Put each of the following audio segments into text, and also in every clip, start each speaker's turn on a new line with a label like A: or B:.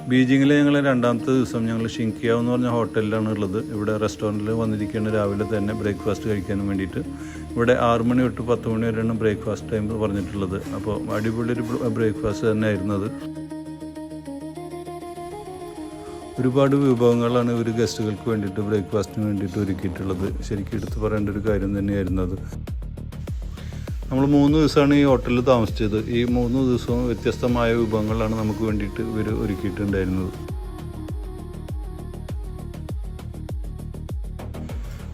A: ബീജിങ്ങിലെ ഞങ്ങൾ രണ്ടാമത്തെ ദിവസം ഞങ്ങൾ ഷിങ്കിയാവ് എന്ന് പറഞ്ഞ ഹോട്ടലിലാണ് ഉള്ളത്. ഇവിടെ റെസ്റ്റോറൻറ്റിൽ വന്നിരിക്കുകയാണ് രാവിലെ തന്നെ ബ്രേക്ക്ഫാസ്റ്റ് കഴിക്കാനും വേണ്ടിയിട്ട്. ഇവിടെ 6 മണി തൊട്ട് 10 മണി വരെയാണ് ബ്രേക്ക്ഫാസ്റ്റ് ടൈം പറഞ്ഞിട്ടുള്ളത്. അപ്പോൾ അടിപൊളി ഒരു ബ്രേക്ക്ഫാസ്റ്റ് തന്നെ ആയിരുന്നത്. ഒരുപാട് വിഭവങ്ങളാണ് ഒരു ഗസ്റ്റുകൾക്ക് വേണ്ടിയിട്ട് ബ്രേക്ക്ഫാസ്റ്റിന് വേണ്ടിയിട്ട് ഒരുക്കിയിട്ടുള്ളത്. ശരിക്കും എടുത്ത് പറയേണ്ട ഒരു കാര്യം തന്നെയായിരുന്നു അത്. നമ്മൾ 3 ദിവസമാണ് ഈ ഹോട്ടലിൽ താമസിച്ചത്. ഈ 3 ദിവസവും വ്യത്യസ്തമായ വിഭവങ്ങളാണ് നമുക്ക് വേണ്ടിയിട്ട് ഇവർ ഒരുക്കിയിട്ടുണ്ടായിരുന്നത്.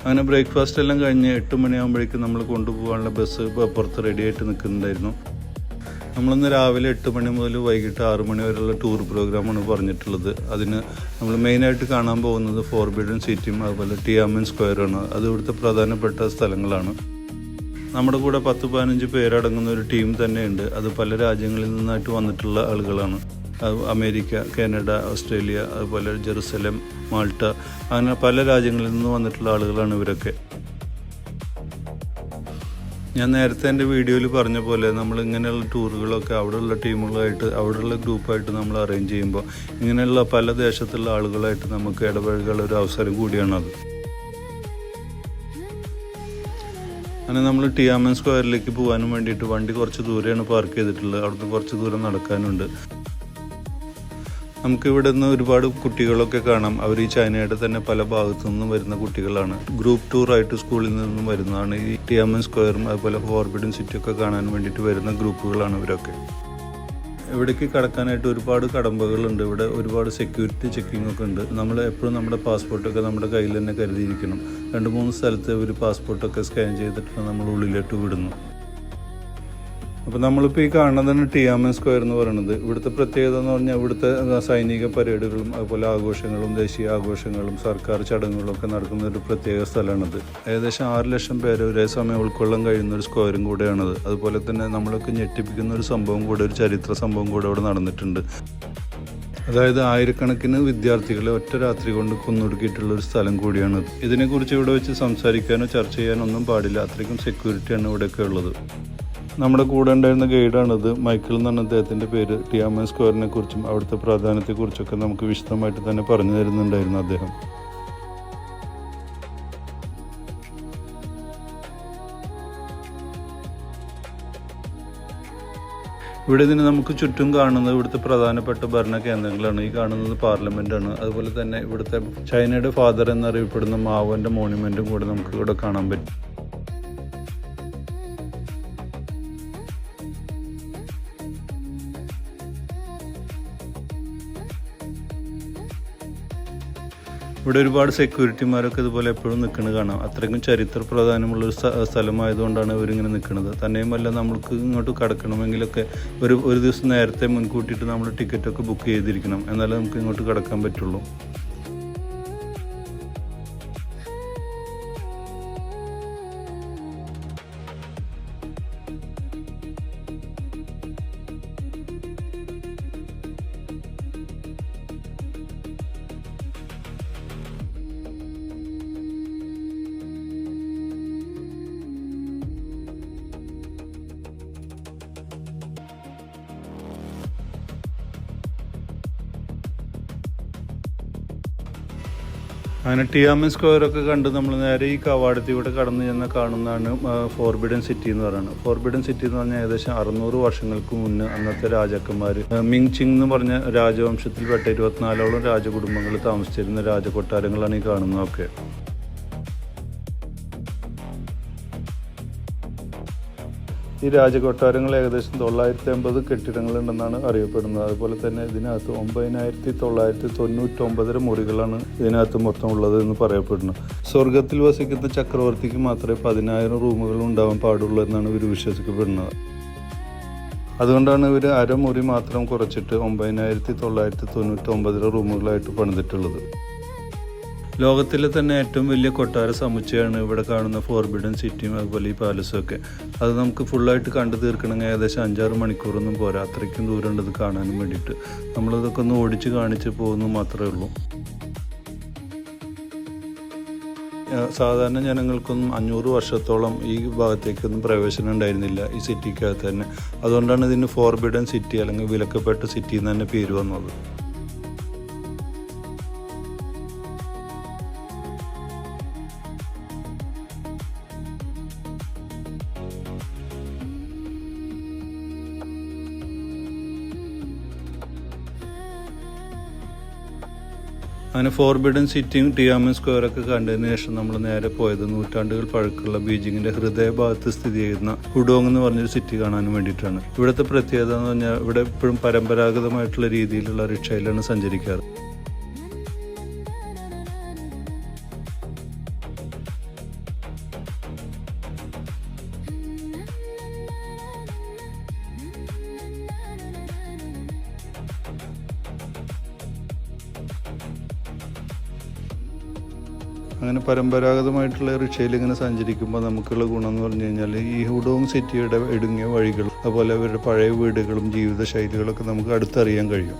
A: അങ്ങനെ ബ്രേക്ക്ഫാസ്റ്റ് എല്ലാം കഴിഞ്ഞ് 8 മണിയാകുമ്പോഴേക്കും നമ്മൾ കൊണ്ടുപോകാനുള്ള ബസ് പുറത്ത് റെഡിയായിട്ട് നിൽക്കുന്നുണ്ടായിരുന്നു. നമ്മളിന്ന് രാവിലെ 8 മണി മുതൽ വൈകിട്ട് 6 മണി വരെയുള്ള ടൂർ പ്രോഗ്രാമാണ് പറഞ്ഞിട്ടുള്ളത്. അതിന് നമ്മൾ മെയിനായിട്ട് കാണാൻ പോകുന്നത് ഫോർബിഡൻ സിറ്റിയും അതുപോലെ ടിയാമൻ സ്ക്വയറാണ്. അത് ഇവിടുത്തെ പ്രധാനപ്പെട്ട സ്ഥലങ്ങളാണ്. നമ്മുടെ കൂടെ 10-15 പേരടങ്ങുന്ന ഒരു ടീം തന്നെയുണ്ട്. അത് പല രാജ്യങ്ങളിൽ നിന്നായിട്ട് വന്നിട്ടുള്ള ആളുകളാണ്. അമേരിക്ക, കാനഡ, ഓസ്ട്രേലിയ, അതുപോലെ ജെറുസലേം, മാൾട്ട, അങ്ങനെ പല രാജ്യങ്ങളിൽ നിന്ന് വന്നിട്ടുള്ള ആളുകളാണ് ഇവരൊക്കെ. ഞാൻ നേരത്തെ എൻ്റെ വീഡിയോയിൽ പറഞ്ഞ പോലെ നമ്മൾ ഇങ്ങനെയുള്ള ടൂറുകളൊക്കെ അവിടെയുള്ള ടീമുകളായിട്ട് അവിടെയുള്ള ഗ്രൂപ്പായിട്ട് നമ്മൾ അറേഞ്ച് ചെയ്യുമ്പോൾ ഇങ്ങനെയുള്ള പല ദേശത്തുള്ള ആളുകളായിട്ട് നമുക്ക് ഇടപഴകാനുള്ള ഒരു അവസരം കൂടിയാണത്. അങ്ങനെ നമ്മൾ ടിയാമൻ സ്ക്വയറിലേക്ക് പോകാനും വേണ്ടിയിട്ട് വണ്ടി കുറച്ച് ദൂരെയാണ് പാർക്ക് ചെയ്തിട്ടുള്ളത്. അവിടുന്ന് കുറച്ച് ദൂരം നടക്കാനുണ്ട്. നമുക്കിവിടെ നിന്ന് ഒരുപാട് കുട്ടികളൊക്കെ കാണാം. അവർ ഈ ചൈനയുടെ തന്നെ പല ഭാഗത്തു നിന്നും വരുന്ന കുട്ടികളാണ്. ഗ്രൂപ്പ് ടൂറായിട്ട് സ്കൂളിൽ നിന്നും വരുന്നതാണ്. ഈ ടിയാമൻ സ്ക്വയറും അതുപോലെ ഫോർബിഡൻ സിറ്റിയൊക്കെ കാണാൻ വേണ്ടിയിട്ട് വരുന്ന ഗ്രൂപ്പുകളാണ് ഇവരൊക്കെ. ഇവിടേക്ക് കടക്കാനായിട്ട് ഒരുപാട് കടമ്പകളുണ്ട്. ഇവിടെ ഒരുപാട് സെക്യൂരിറ്റി ചെക്കിംഗ് ഒക്കെ ഉണ്ട്. നമ്മൾ എപ്പോഴും നമ്മുടെ പാസ്പോർട്ടൊക്കെ നമ്മുടെ കയ്യിൽ തന്നെ കരുതിയിരിക്കണം. 2-3 സ്ഥലത്ത് ഒരു പാസ്പോർട്ടൊക്കെ സ്കാൻ ചെയ്തിട്ട് നമ്മൾ ഉള്ളിലോട്ട് വിടുന്നു. അപ്പോൾ നമ്മളിപ്പോൾ ഈ കാണുന്നതാണ് ടിയാമൻ സ്ക്വയർ എന്ന് പറയുന്നത്. ഇവിടുത്തെ പ്രത്യേകത എന്ന് പറഞ്ഞാൽ ഇവിടുത്തെ സൈനിക പരേഡുകളും അതുപോലെ ആഘോഷങ്ങളും ദേശീയ ആഘോഷങ്ങളും സർക്കാർ ചടങ്ങുകളും ഒക്കെ നടക്കുന്ന ഒരു പ്രത്യേക സ്ഥലമാണിത്. ഏകദേശം 6 ലക്ഷം പേര് ഒരേ സമയം ഉൾക്കൊള്ളാൻ കഴിയുന്ന ഒരു സ്ക്വയറും കൂടെയാണത്. അതുപോലെ തന്നെ നമ്മളൊക്കെ ഞെട്ടിപ്പിക്കുന്ന ഒരു സംഭവം കൂടെ, ഒരു ചരിത്ര സംഭവം കൂടെ അവിടെ നടന്നിട്ടുണ്ട്. അതായത് ആയിരക്കണക്കിന് വിദ്യാർത്ഥികളെ ഒറ്റ രാത്രി കൊണ്ട് കൊന്നൊടുക്കിയിട്ടുള്ള ഒരു സ്ഥലം കൂടിയാണത്. ഇതിനെക്കുറിച്ച് ഇവിടെ വെച്ച് സംസാരിക്കാനോ ചർച്ച ചെയ്യാനോ ഒന്നും പാടില്ല. അത്രയ്ക്കും സെക്യൂരിറ്റിയാണ് ഇവിടെയൊക്കെ ഉള്ളത്. നമ്മുടെ കൂടെ ഉണ്ടായിരുന്ന ഗൈഡാണിത്. മൈക്കിൾ എന്നാണ് അദ്ദേഹത്തിൻ്റെ പേര്. ടിയാമൻ സ്ക്വയറിനെ കുറിച്ചും അവിടുത്തെ പ്രാധാന്യത്തെക്കുറിച്ചൊക്കെ നമുക്ക് വിശദമായിട്ട് തന്നെ പറഞ്ഞു തരുന്നുണ്ടായിരുന്നു അദ്ദേഹം. ഇവിടെ ഇതിന് നമുക്ക് ചുറ്റും കാണുന്നത് ഇവിടുത്തെ പ്രധാനപ്പെട്ട ഭരണ കേന്ദ്രങ്ങളാണ്. ഈ കാണുന്നത് പാർലമെൻറ്റാണ്. അതുപോലെ തന്നെ ഇവിടുത്തെ ചൈനയുടെ ഫാദർ എന്നറിയപ്പെടുന്ന മാവോൻ്റെ മോണ്യുമെൻറ്റും കൂടെ നമുക്ക് ഇവിടെ കാണാൻ പറ്റും. ഇവിടെ ഒരുപാട് സെക്യൂരിറ്റിമാരൊക്കെ ഇതുപോലെ എപ്പോഴും നിൽക്കുന്നത് കാണാം. അത്രയ്ക്കും ചരിത്ര പ്രാധാന്യമുള്ളൊരു സ്ഥലമായതുകൊണ്ടാണ് ഇവരിങ്ങനെ നിൽക്കുന്നത്. തന്നെയുമല്ല, നമ്മൾക്ക് ഇങ്ങോട്ട് കടക്കണമെങ്കിലൊക്കെ ഒരു ദിവസം നേരത്തെ മുൻകൂട്ടിയിട്ട് നമ്മൾ ടിക്കറ്റൊക്കെ ബുക്ക് ചെയ്തിരിക്കണം. എന്നാലേ നമുക്ക് ഇങ്ങോട്ട് കടക്കാൻ പറ്റുള്ളൂ. അങ്ങനെ ടിയാമൻ സ്ക്വയറൊക്കെ കണ്ട് നമ്മൾ നേരെ ഈ കവാടത്തിലൂടെ കടന്നു ചെന്ന് കാണുന്നതാണ് ഫോർബിഡൻ സിറ്റി എന്ന് പറയുന്നത്. ഫോർബിഡൻ സിറ്റി എന്ന് പറഞ്ഞാൽ ഏകദേശം 600 വർഷങ്ങൾക്ക് മുന്നേ അന്നത്തെ രാജാക്കന്മാർ മിങ് ചിങ് എന്ന് പറഞ്ഞ രാജവംശത്തിൽപ്പെട്ട 24ഓളം രാജകുടുംബങ്ങൾ താമസിച്ചിരുന്ന രാജകൊട്ടാരങ്ങളാണ് ഈ കാണുന്നതൊക്കെ. ഈ രാജകൊട്ടാരങ്ങൾ ഏകദേശം 950 കെട്ടിടങ്ങളുണ്ടെന്നാണ് അറിയപ്പെടുന്നത്. അതുപോലെ തന്നെ ഇതിനകത്ത് 9999 മുറികളാണ് ഇതിനകത്ത് മൊത്തം ഉള്ളത് എന്ന് പറയപ്പെടുന്നു. സ്വർഗത്തിൽ വസിക്കുന്ന ചക്രവർത്തിക്ക് മാത്രമേ 10,000 റൂമുകൾ ഉണ്ടാവാൻ പാടുള്ളൂ എന്നാണ് ഇവർ വിശ്വസിക്കപ്പെടുന്നത്. അതുകൊണ്ടാണ് ഇവർ അരമുറി മാത്രം കുറച്ചിട്ട് 9999 റൂമുകളായിട്ട് പണിതിട്ടുള്ളത്. ലോകത്തിലെ തന്നെ ഏറ്റവും വലിയ കൊട്ടാര സമുച്ചയമാണ് ഇവിടെ കാണുന്ന ഫോർബിഡൻ സിറ്റിയും അതുപോലെ ഈ പാലസും ഒക്കെ. അത് നമുക്ക് ഫുള്ളായിട്ട് കണ്ടു തീർക്കണമെങ്കിൽ ഏകദേശം 5-6 മണിക്കൂറൊന്നും പോരാ. അത്രയ്ക്കും ദൂരമുണ്ട് ഇത് കാണാനും വേണ്ടിയിട്ട്. നമ്മളിതൊക്കെ ഒന്ന് ഓടിച്ച് കാണിച്ച് പോകുന്നു മാത്രമേ ഉള്ളൂ. സാധാരണ ജനങ്ങൾക്കൊന്നും 500 വർഷത്തോളം ഈ ഭാഗത്തേക്കൊന്നും പ്രവേശനം ഉണ്ടായിരുന്നില്ല ഈ സിറ്റിക്കകത്ത് തന്നെ. അതുകൊണ്ടാണ് ഇതിന് ഫോർബിഡൻ സിറ്റി അല്ലെങ്കിൽ വിലക്കപ്പെട്ട സിറ്റി എന്ന് തന്നെ പേര് വന്നത്. അങ്ങനെ ഫോർബിഡൻ സിറ്റിയും ടിയാമൻ സ്ക്വയറൊക്കെ കണ്ടതിന് ശേഷം നമ്മൾ നേരെ പോയത് നൂറ്റാണ്ടുകൾ പഴക്കമുള്ള ബീജിങ്ങിന്റെ ഹൃദയഭാഗത്ത് സ്ഥിതി ചെയ്യുന്ന ഹുഡോങ് എന്ന് പറഞ്ഞൊരു സിറ്റി കാണാൻ വേണ്ടിയിട്ടാണ്. ഇവിടുത്തെ പ്രത്യേകത എന്ന് പറഞ്ഞാൽ ഇവിടെ എപ്പോഴും പരമ്പരാഗതമായിട്ടുള്ള രീതിയിലുള്ള റിക്ഷയിലാണ് സഞ്ചരിക്കാറ്. അങ്ങനെ പരമ്പരാഗതമായിട്ടുള്ള റിക്ഷയിൽ ഇങ്ങനെ സഞ്ചരിക്കുമ്പോൾ നമുക്കുള്ള ഗുണം എന്ന് പറഞ്ഞു കഴിഞ്ഞാൽ ഈ ഹുഡോങ് സിറ്റിയുടെ ഇടുങ്ങിയ വഴികൾ അതുപോലെ അവരുടെ പഴയ വീടുകളും ജീവിത ശൈലികളൊക്കെ നമുക്ക് അടുത്തറിയാൻ കഴിയും.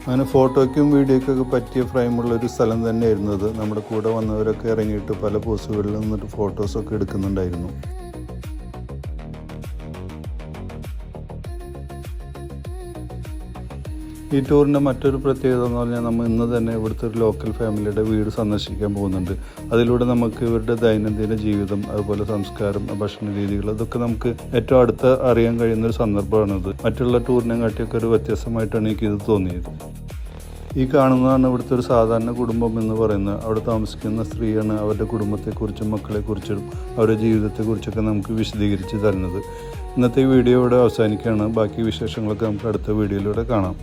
A: അങ്ങനെ ഫോട്ടോയ്ക്കും വീഡിയോയ്ക്കൊക്കെ പറ്റിയ ഫ്രെയിമുള്ള ഒരു സ്ഥലം തന്നെയായിരുന്നു അത്. നമ്മുടെ കൂടെ വന്നവരൊക്കെ ഇറങ്ങിയിട്ട് പല പോസുകളിൽ നിന്നിട്ട് ഫോട്ടോസൊക്കെ എടുക്കുന്നുണ്ടായിരുന്നു. ഈ ടൂറിൻ്റെ മറ്റൊരു പ്രത്യേകത എന്ന് പറഞ്ഞാൽ നമ്മൾ ഇന്ന് തന്നെ ഇവിടുത്തെ ഒരു ലോക്കൽ ഫാമിലിയുടെ വീട് സന്ദർശിക്കാൻ പോകുന്നുണ്ട്. അതിലൂടെ നമുക്ക് ഇവരുടെ ദൈനംദിന ജീവിതം അതുപോലെ സംസ്കാരം, ഭക്ഷണ രീതികൾ അതൊക്കെ നമുക്ക് ഏറ്റവും അടുത്ത് അറിയാൻ കഴിയുന്ന ഒരു സന്ദർഭമാണിത്. മറ്റുള്ള ടൂറിനെ കാട്ടിയൊക്കെ ഒരു വ്യത്യസ്തമായിട്ടാണ് എനിക്കിത് തോന്നിയത്. ഈ കാണുന്നതാണ് ഇവിടുത്തെ ഒരു സാധാരണ കുടുംബം എന്ന് പറയുന്നത്. അവിടെ താമസിക്കുന്ന സ്ത്രീയാണ് അവരുടെ കുടുംബത്തെക്കുറിച്ചും മക്കളെക്കുറിച്ചും അവരുടെ ജീവിതത്തെക്കുറിച്ചൊക്കെ നമുക്ക് വിശദീകരിച്ച് തരുന്നത്. ഇന്നത്തെ വീഡിയോ ഇവിടെ അവസാനിക്കുകയാണ്. ബാക്കി വിശേഷങ്ങളൊക്കെ നമുക്ക് അടുത്ത വീഡിയോയിലൂടെ കാണാം.